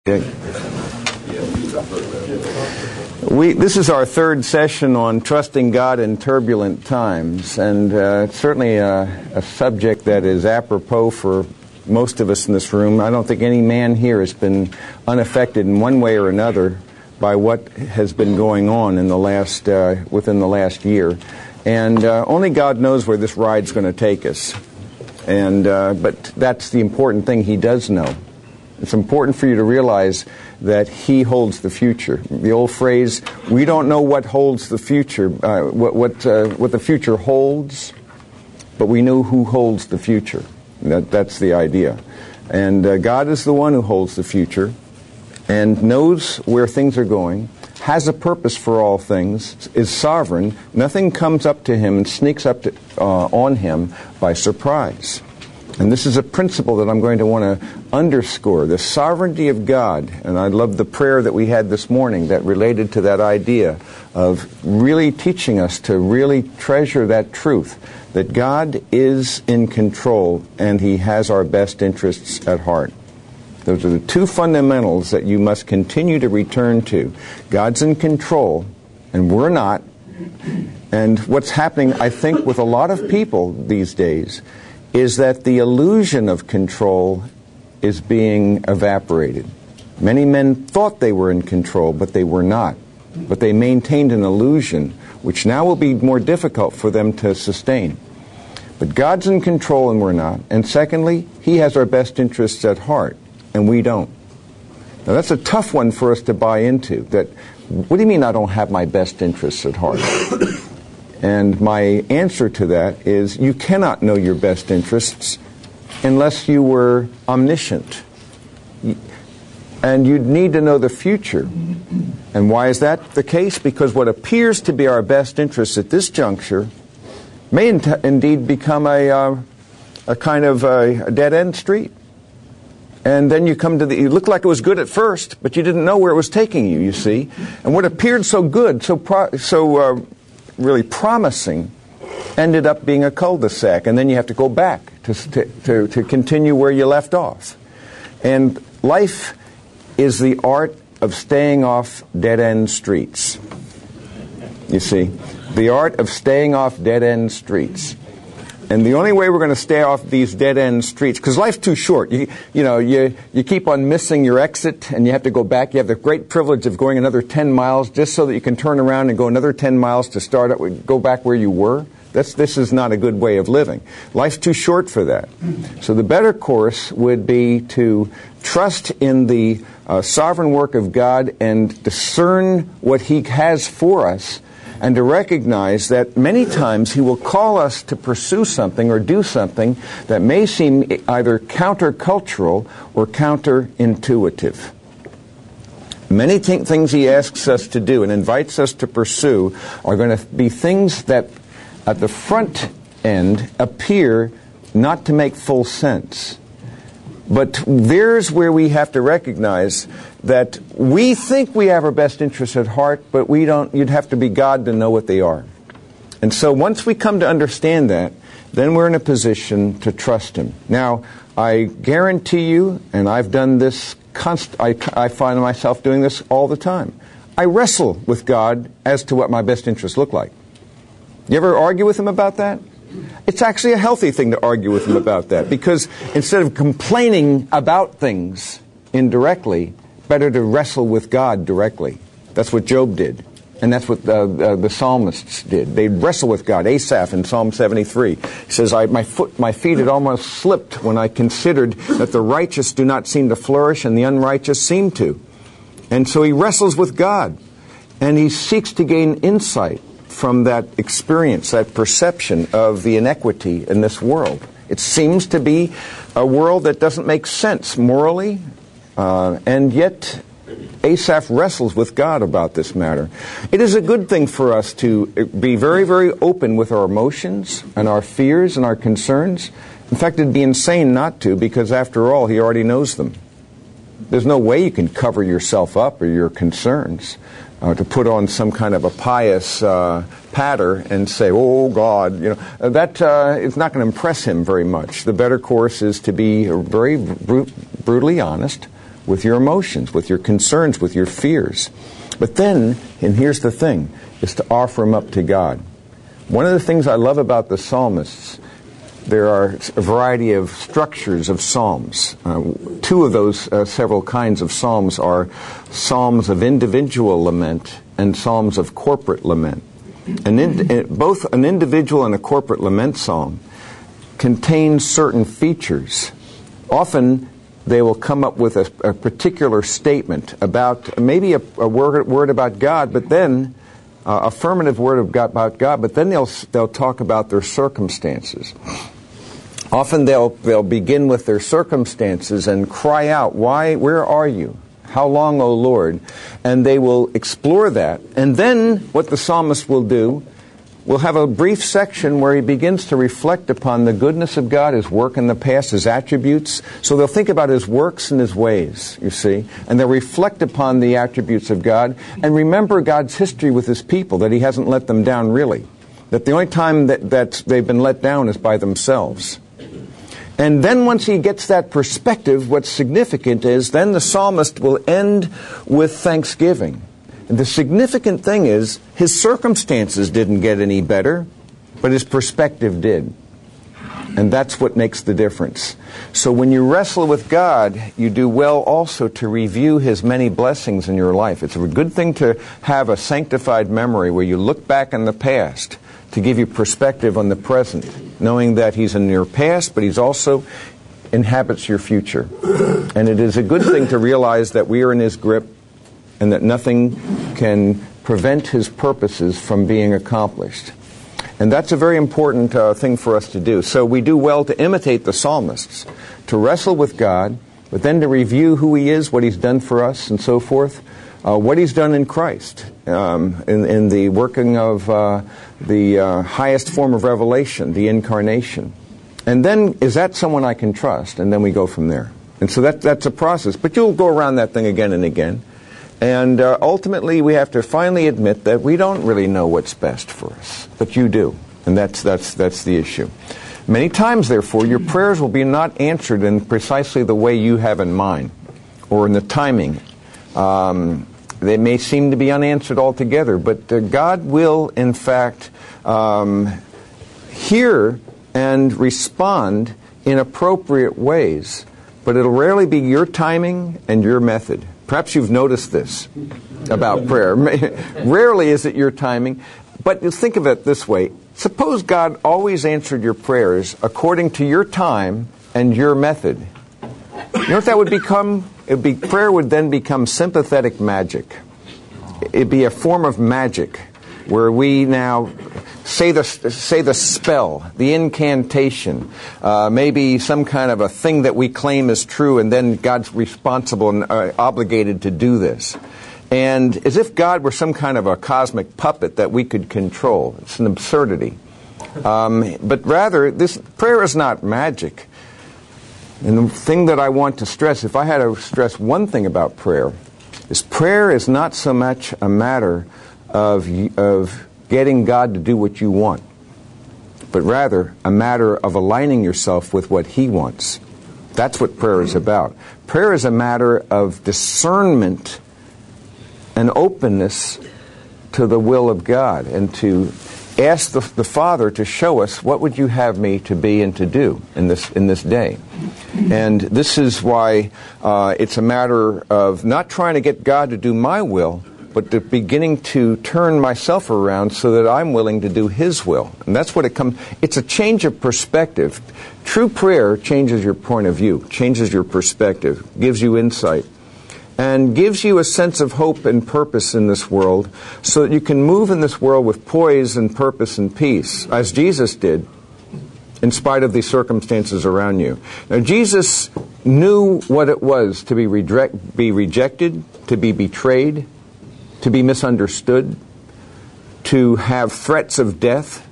This is our third session on trusting God in turbulent times, and it's certainly a subject that is apropos for most of us in this room. I don't think any man here has been unaffected in one way or another by what has been going on in the last within the last year, and only God knows where this ride's going to take us. And but that's the important thing. He does know. It's important for you to realize that He holds the future. The old phrase, we don't know what holds the future, what the future holds, but we know who holds the future. That's the idea. And God is the one who holds the future and knows where things are going, has a purpose for all things, is sovereign. Nothing comes up to Him and sneaks up on Him by surprise. And this is a principle that I'm going to want to underscore, the sovereignty of God. And I love the prayer that we had this morning that related to that idea of really teaching us to really treasure that truth, that God is in control and He has our best interests at heart. Those are the two fundamentals that you must continue to return to. God's in control, and we're not. And what's happening, I think, with a lot of people these days is that the illusion of control is being evaporated. Many men thought they were in control, but they were not. But they maintained an illusion, which now will be more difficult for them to sustain. But God's in control and we're not. And secondly, He has our best interests at heart, and we don't. Now that's a tough one for us to buy into. That, what do you mean I don't have my best interests at heart? And my answer to that is you cannot know your best interests unless you were omniscient. And you'd need to know the future. And why is that the case? Because what appears to be our best interests at this juncture may indeed become a kind of a dead-end street. And then you come to you look like it was good at first, but you didn't know where it was taking you, you see. And what appeared so good, really promising, ended up being a cul-de-sac, and then you have to go back to continue where you left off. And life is the art of staying off dead-end streets. You see, the art of staying off dead-end streets. And the only way we're going to stay off these dead-end streets, because life's too short. You keep on missing your exit, and you have to go back. You have the great privilege of going another 10 miles just so that you can turn around and go another 10 miles to go back where you were. This is not a good way of living. Life's too short for that. So the better course would be to trust in the sovereign work of God and discern what He has for us, and to recognize that many times He will call us to pursue something or do something that may seem either countercultural or counterintuitive. Many things He asks us to do and invites us to pursue are going to be things that at the front end appear not to make full sense. But there's where we have to recognize that we think we have our best interests at heart, but we don't. You'd have to be God to know what they are. And so once we come to understand that, then we're in a position to trust Him. Now, I guarantee you, and I've done this, I find myself doing this all the time. I wrestle with God as to what my best interests look like. You ever argue with Him about that? It's actually a healthy thing to argue with Him about that, because instead of complaining about things indirectly, better to wrestle with God directly. That's what Job did, and that's what the psalmists did. They'd wrestle with God. Asaph in Psalm 73 says, my feet had almost slipped when I considered that the righteous do not seem to flourish and the unrighteous seem to. And so he wrestles with God, and he seeks to gain insight from that experience, that perception of the inequity in this world. It seems to be a world that doesn't make sense morally, and yet Asaph wrestles with God about this matter. It is a good thing for us to be very, very open with our emotions and our fears and our concerns. In fact, it'd be insane not to, because after all, He already knows them. There's no way you can cover yourself up or your concerns. To put on some kind of a pious patter and say, "Oh God," that is not going to impress Him very much. The better course is to be very brutally honest with your emotions, with your concerns, with your fears. But then, and here's the thing, is to offer them up to God. One of the things I love about the psalmists, there are a variety of structures of psalms. Two of those several kinds of psalms are psalms of individual lament and psalms of corporate lament. Both an individual and a corporate lament psalm contain certain features. Often they will come up with a particular statement about maybe a word about God, but then affirmative word about God, but then they'll talk about their circumstances. Often they'll begin with their circumstances and cry out, where are you? How long, O Lord? And they will explore that. And then what the psalmist will do, we'll have a brief section where he begins to reflect upon the goodness of God, His work in the past, His attributes. So they'll think about His works and His ways, you see. And they'll reflect upon the attributes of God and remember God's history with His people, that He hasn't let them down really. That the only time that they've been let down is by themselves. And then once he gets that perspective, what's significant is then the psalmist will end with thanksgiving. And the significant thing is his circumstances didn't get any better, but his perspective did. And that's what makes the difference. So when you wrestle with God, you do well also to review His many blessings in your life. It's a good thing to have a sanctified memory where you look back in the past to give you perspective on the present, knowing that He's in your past, but He's also inhabits your future. And it is a good thing to realize that we are in His grip and that nothing can prevent His purposes from being accomplished. And that's a very important thing for us to do. So we do well to imitate the psalmists, to wrestle with God, but then to review who He is, what He's done for us, and so forth, what He's done in Christ, in the working of the highest form of revelation, the incarnation. And then, is that someone I can trust? And then we go from there. And so that's a process. But you'll go around that thing again and again. And ultimately, we have to finally admit that we don't really know what's best for us. But you do. And that's the issue. Many times, therefore, your prayers will be not answered in precisely the way you have in mind, or in the timing. They may seem to be unanswered altogether, but God will, in fact, hear and respond in appropriate ways, but it'll rarely be your timing and your method. Perhaps you've noticed this about prayer. Rarely is it your timing, but think of it this way. Suppose God always answered your prayers according to your time and your method. You know what that would become? Prayer would then become sympathetic magic. It'd be a form of magic where we now say the spell, the incantation, maybe some kind of a thing that we claim is true, and then God's responsible and obligated to do this. And as if God were some kind of a cosmic puppet that we could control. It's an absurdity. But rather, this prayer is not magic. And the thing that I want to stress, if I had to stress one thing about prayer is not so much a matter of getting God to do what you want, but rather a matter of aligning yourself with what He wants. That's what prayer is about. Prayer is a matter of discernment and openness to the will of God, and to ask the Father to show us, what would you have me to be and to do in this day? And this is why it's a matter of not trying to get God to do my will, but to beginning to turn myself around so that I'm willing to do His will. And that's what it comes. It's a change of perspective. True prayer changes your point of view, changes your perspective, gives you insight, and gives you a sense of hope and purpose in this world, so that you can move in this world with poise and purpose and peace, as Jesus did, in spite of the circumstances around you. Now, Jesus knew what it was to be rejected, to be betrayed, to be misunderstood, to have threats of death.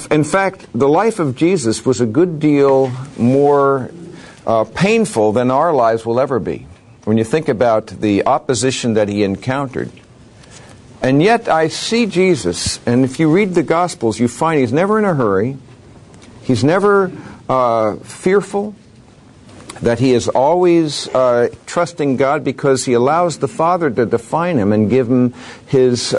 In fact, the life of Jesus was a good deal more painful than our lives will ever be, when you think about the opposition that He encountered. And yet I see Jesus, and if you read the Gospels, you find He's never in a hurry. He's never fearful. that he is always trusting God because he allows the Father to define him and give him his